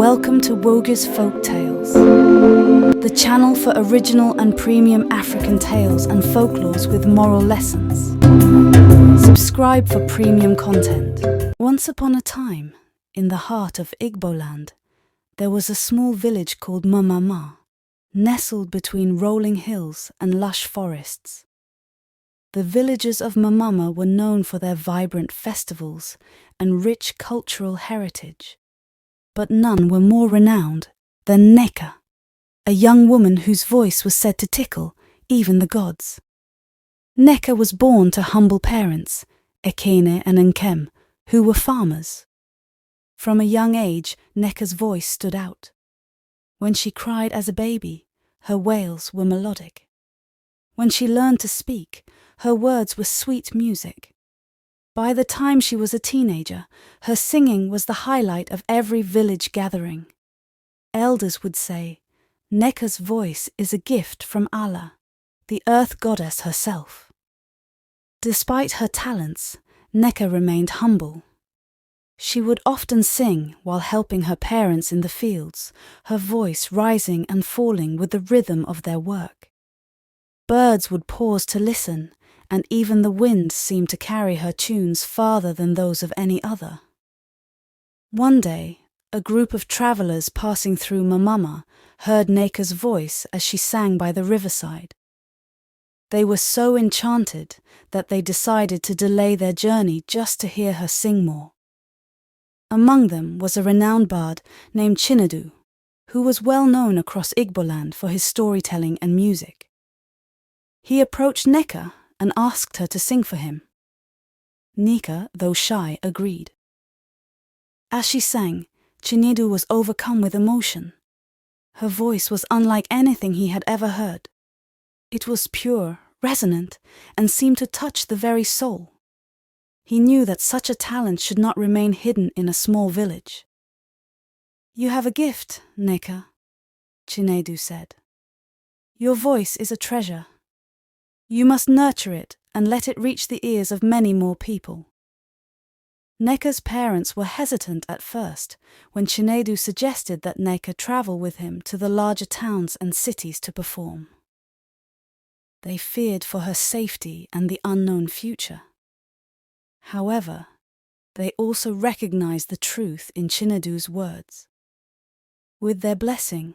Welcome to WOGE'S Folktales, the channel for original and premium African tales and folklores with moral lessons. Subscribe for premium content. Once upon a time, in the heart of Igboland, there was a small village called Mamama, nestled between rolling hills and lush forests. The villagers of Mamama were known for their vibrant festivals and rich cultural heritage. But none were more renowned than Nneka, a young woman whose voice was said to tickle even the gods. Nneka was born to humble parents, Ekene and Nkem, who were farmers. From a young age, Nneka's voice stood out. When she cried as a baby, her wails were melodic. When she learned to speak, her words were sweet music. By the time she was a teenager, her singing was the highlight of every village gathering. Elders would say, "Nneka's voice is a gift from Allah, the earth goddess herself." Despite her talents, Nneka remained humble. She would often sing while helping her parents in the fields, her voice rising and falling with the rhythm of their work. Birds would pause to listen, and even the wind seemed to carry her tunes farther than those of any other. One day, a group of travellers passing through Mamama heard Nneka's voice as she sang by the riverside. They were so enchanted that they decided to delay their journey just to hear her sing more. Among them was a renowned bard named Chinedu, who was well known across Igboland for his storytelling and music. He approached Nneka and asked her to sing for him. Nneka, though shy, agreed. As she sang, Chinedu was overcome with emotion. Her voice was unlike anything he had ever heard. It was pure, resonant, and seemed to touch the very soul. He knew that such a talent should not remain hidden in a small village. "You have a gift, Nneka," Chinedu said. "Your voice is a treasure. You must nurture it and let it reach the ears of many more people." Nneka's parents were hesitant at first when Chinedu suggested that Nneka travel with him to the larger towns and cities to perform. They feared for her safety and the unknown future. However, they also recognized the truth in Chinedu's words. With their blessing,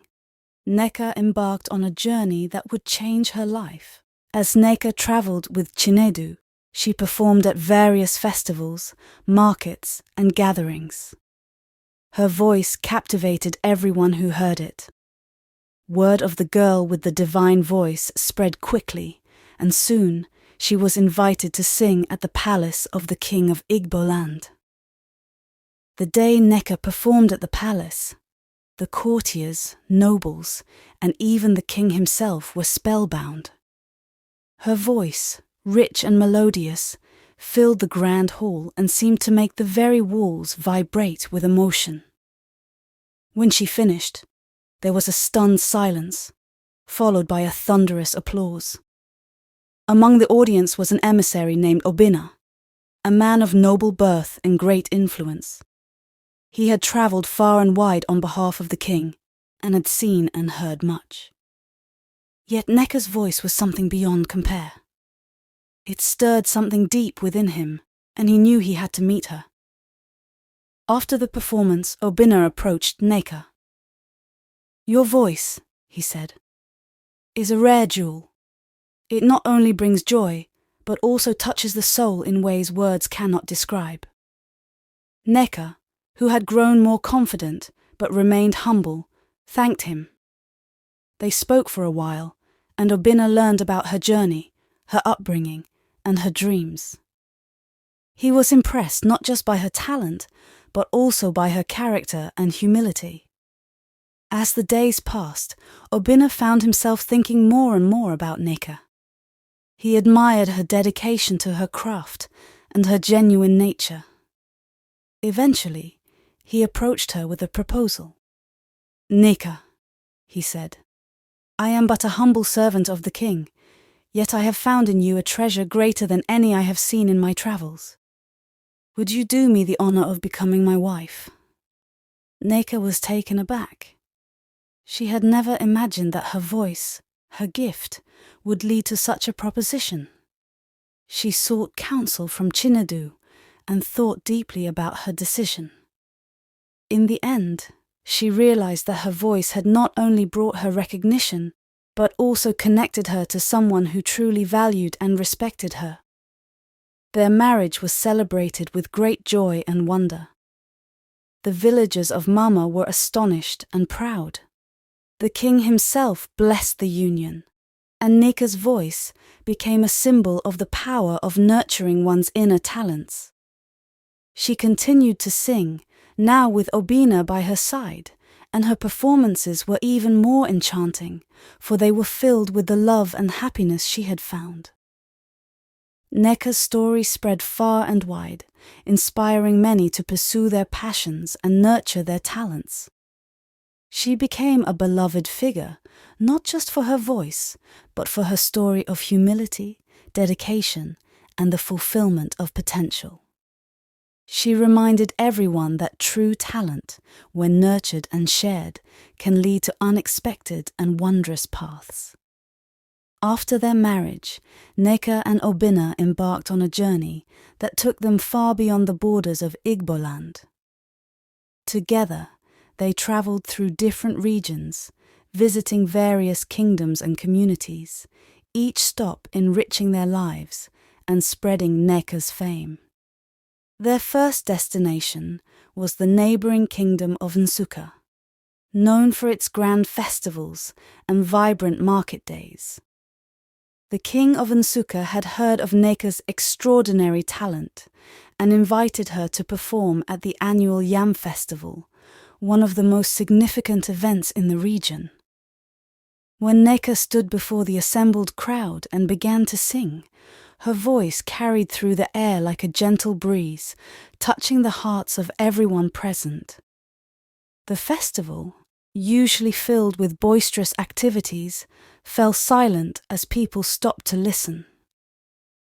Nneka embarked on a journey that would change her life. As Nneka travelled with Chinedu, she performed at various festivals, markets, and gatherings. Her voice captivated everyone who heard it. Word of the girl with the divine voice spread quickly, and soon she was invited to sing at the palace of the king of Igboland. The day Nneka performed at the palace, the courtiers, nobles, and even the king himself were spellbound. Her voice, rich and melodious, filled the grand hall and seemed to make the very walls vibrate with emotion. When she finished, there was a stunned silence, followed by a thunderous applause. Among the audience was an emissary named Obinna, a man of noble birth and great influence. He had travelled far and wide on behalf of the king, and had seen and heard much. Yet Nneka's voice was something beyond compare. It stirred something deep within him, and he knew he had to meet her. After the performance, Obinna approached Nneka. "Your voice," he said, "is a rare jewel. It not only brings joy, but also touches the soul in ways words cannot describe." Nneka, who had grown more confident but remained humble, thanked him. They spoke for a while, and Obinna learned about her journey, her upbringing, and her dreams. He was impressed not just by her talent, but also by her character and humility. As the days passed, Obinna found himself thinking more and more about Nneka. He admired her dedication to her craft and her genuine nature. Eventually, he approached her with a proposal. "Nneka," he said, "I am but a humble servant of the king, yet I have found in you a treasure greater than any I have seen in my travels. Would you do me the honor of becoming my wife?" Nneka was taken aback. She had never imagined that her voice, her gift, would lead to such a proposition. She sought counsel from Chinedu and thought deeply about her decision. In the end, she realized that her voice had not only brought her recognition, but also connected her to someone who truly valued and respected her. Their marriage was celebrated with great joy and wonder. The villagers of Mama were astonished and proud. The king himself blessed the union, and Nneka's voice became a symbol of the power of nurturing one's inner talents. She continued to sing, now with Obina by her side, and her performances were even more enchanting, for they were filled with the love and happiness she had found. Nneka's story spread far and wide, inspiring many to pursue their passions and nurture their talents. She became a beloved figure, not just for her voice, but for her story of humility, dedication, and the fulfillment of potential. She reminded everyone that true talent, when nurtured and shared, can lead to unexpected and wondrous paths. After their marriage, Nneka and Obina embarked on a journey that took them far beyond the borders of Igboland. Together, they traveled through different regions, visiting various kingdoms and communities, each stop enriching their lives and spreading Nneka's fame. Their first destination was the neighboring kingdom of Nsukka, known for its grand festivals and vibrant market days. The king of Nsukka had heard of Nneka's extraordinary talent and invited her to perform at the annual Yam Festival, one of the most significant events in the region. When Nneka stood before the assembled crowd and began to sing, her voice carried through the air like a gentle breeze, touching the hearts of everyone present. The festival, usually filled with boisterous activities, fell silent as people stopped to listen.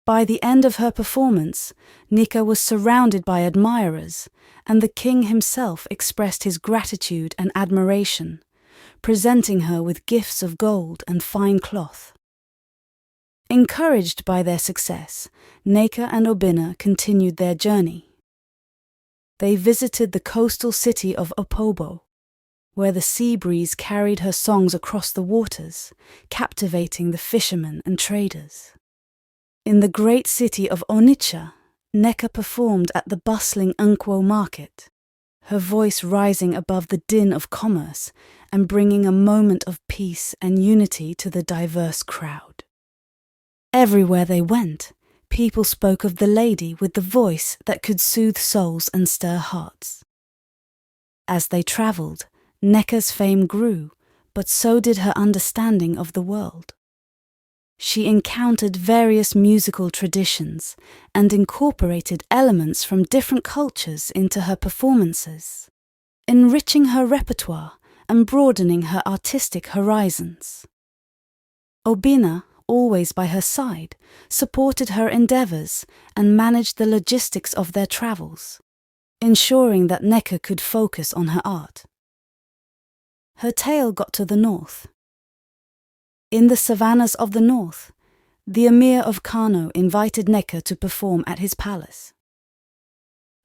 By the end of her performance, Nneka was surrounded by admirers, and the king himself expressed his gratitude and admiration, presenting her with gifts of gold and fine cloth. Encouraged by their success, Nneka and Obina continued their journey. They visited the coastal city of Opobo, where the sea breeze carried her songs across the waters, captivating the fishermen and traders. In the great city of Onitsha, Nneka performed at the bustling Nkwo market, her voice rising above the din of commerce and bringing a moment of peace and unity to the diverse crowd. Everywhere they went, people spoke of the lady with the voice that could soothe souls and stir hearts. As they travelled, Nneka's fame grew, but so did her understanding of the world. She encountered various musical traditions and incorporated elements from different cultures into her performances, enriching her repertoire and broadening her artistic horizons. Obina, always by her side, supported her endeavours and managed the logistics of their travels, ensuring that Nneka could focus on her art. Her tale got to the north. In the savannas of the north, the emir of Kano invited Nneka to perform at his palace.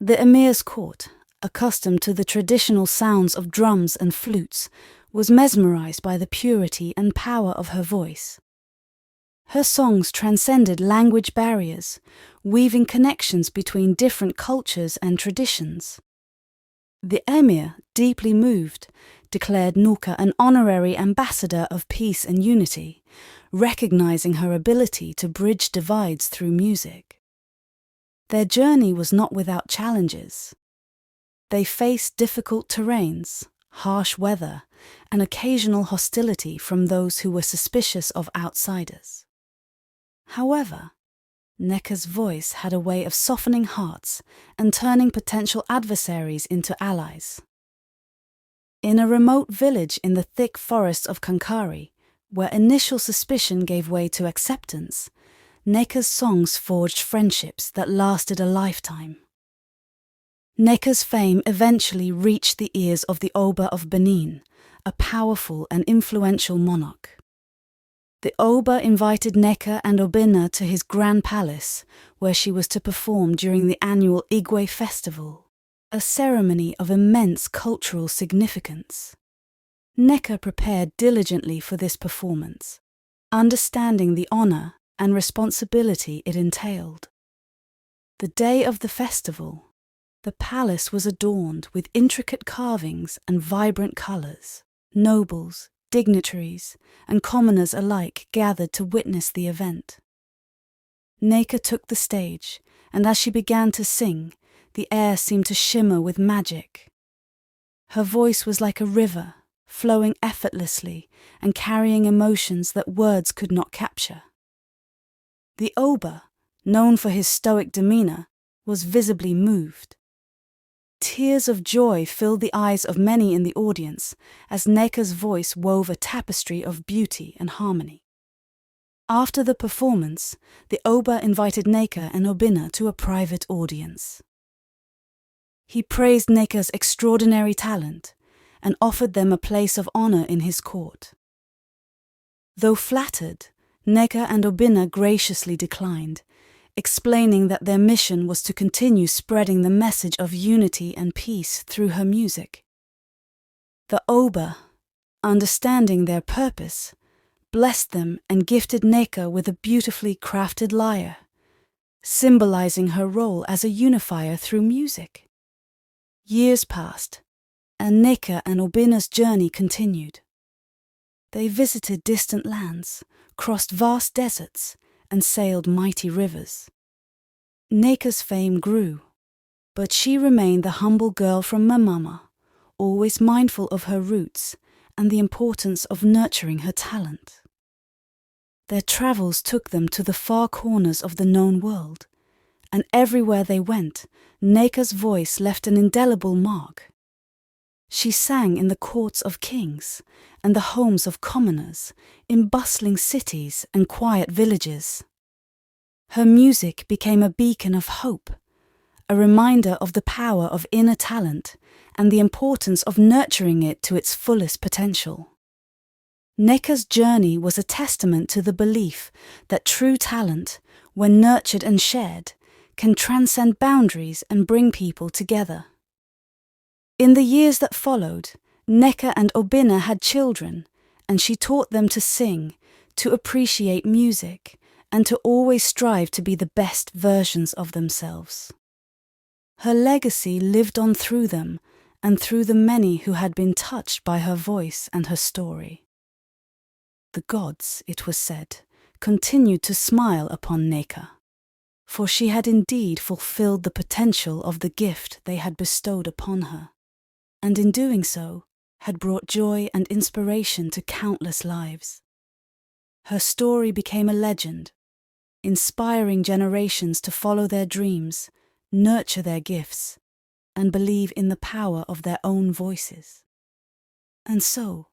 The emir's court, accustomed to the traditional sounds of drums and flutes, was mesmerized by the purity and power of her voice. Her songs transcended language barriers, weaving connections between different cultures and traditions. The emir, deeply moved, declared Nneka an honorary ambassador of peace and unity, recognizing her ability to bridge divides through music. Their journey was not without challenges. They faced difficult terrains, harsh weather, and occasional hostility from those who were suspicious of outsiders. However, Nneka's voice had a way of softening hearts and turning potential adversaries into allies. In a remote village in the thick forests of Kankari, where initial suspicion gave way to acceptance, Nneka's songs forged friendships that lasted a lifetime. Nneka's fame eventually reached the ears of the Oba of Benin, a powerful and influential monarch. The Oba invited Nneka and Obinna to his grand palace, where she was to perform during the annual Igwe festival, a ceremony of immense cultural significance. Nneka prepared diligently for this performance, understanding the honor and responsibility it entailed. The day of the festival, the palace was adorned with intricate carvings and vibrant colors. Nobles, dignitaries, and commoners alike gathered to witness the event. Nneka took the stage, and as she began to sing, the air seemed to shimmer with magic. Her voice was like a river, flowing effortlessly and carrying emotions that words could not capture. The Oba, known for his stoic demeanor, was visibly moved. Tears of joy filled the eyes of many in the audience as Nneka's voice wove a tapestry of beauty and harmony. After the performance, the Oba invited Nneka and Obinna to a private audience. He praised Nneka's extraordinary talent and offered them a place of honor in his court. Though flattered, Nneka and Obinna graciously declined, explaining that their mission was to continue spreading the message of unity and peace through her music. The Oba, understanding their purpose, blessed them and gifted Nneka with a beautifully crafted lyre, symbolizing her role as a unifier through music. Years passed, and Nneka and Obinna's journey continued. They visited distant lands, crossed vast deserts, and sailed mighty rivers. Nneka's fame grew, but she remained the humble girl from Mamama, always mindful of her roots and the importance of nurturing her talent. Their travels took them to the far corners of the known world, and everywhere they went, Nneka's voice left an indelible mark. She sang in the courts of kings and the homes of commoners, in bustling cities and quiet villages. Her music became a beacon of hope, a reminder of the power of inner talent and the importance of nurturing it to its fullest potential. Nneka's journey was a testament to the belief that true talent, when nurtured and shared, can transcend boundaries and bring people together. In the years that followed, Nneka and Obinna had children, and she taught them to sing, to appreciate music, and to always strive to be the best versions of themselves. Her legacy lived on through them, and through the many who had been touched by her voice and her story. The gods, it was said, continued to smile upon Nneka, for she had indeed fulfilled the potential of the gift they had bestowed upon her, and in doing so, had brought joy and inspiration to countless lives. Her story became a legend, inspiring generations to follow their dreams, nurture their gifts, and believe in the power of their own voices. And so,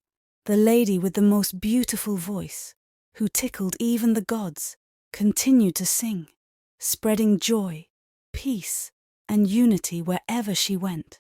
the lady with the most beautiful voice, who tickled even the gods, continued to sing, spreading joy, peace, and unity wherever she went.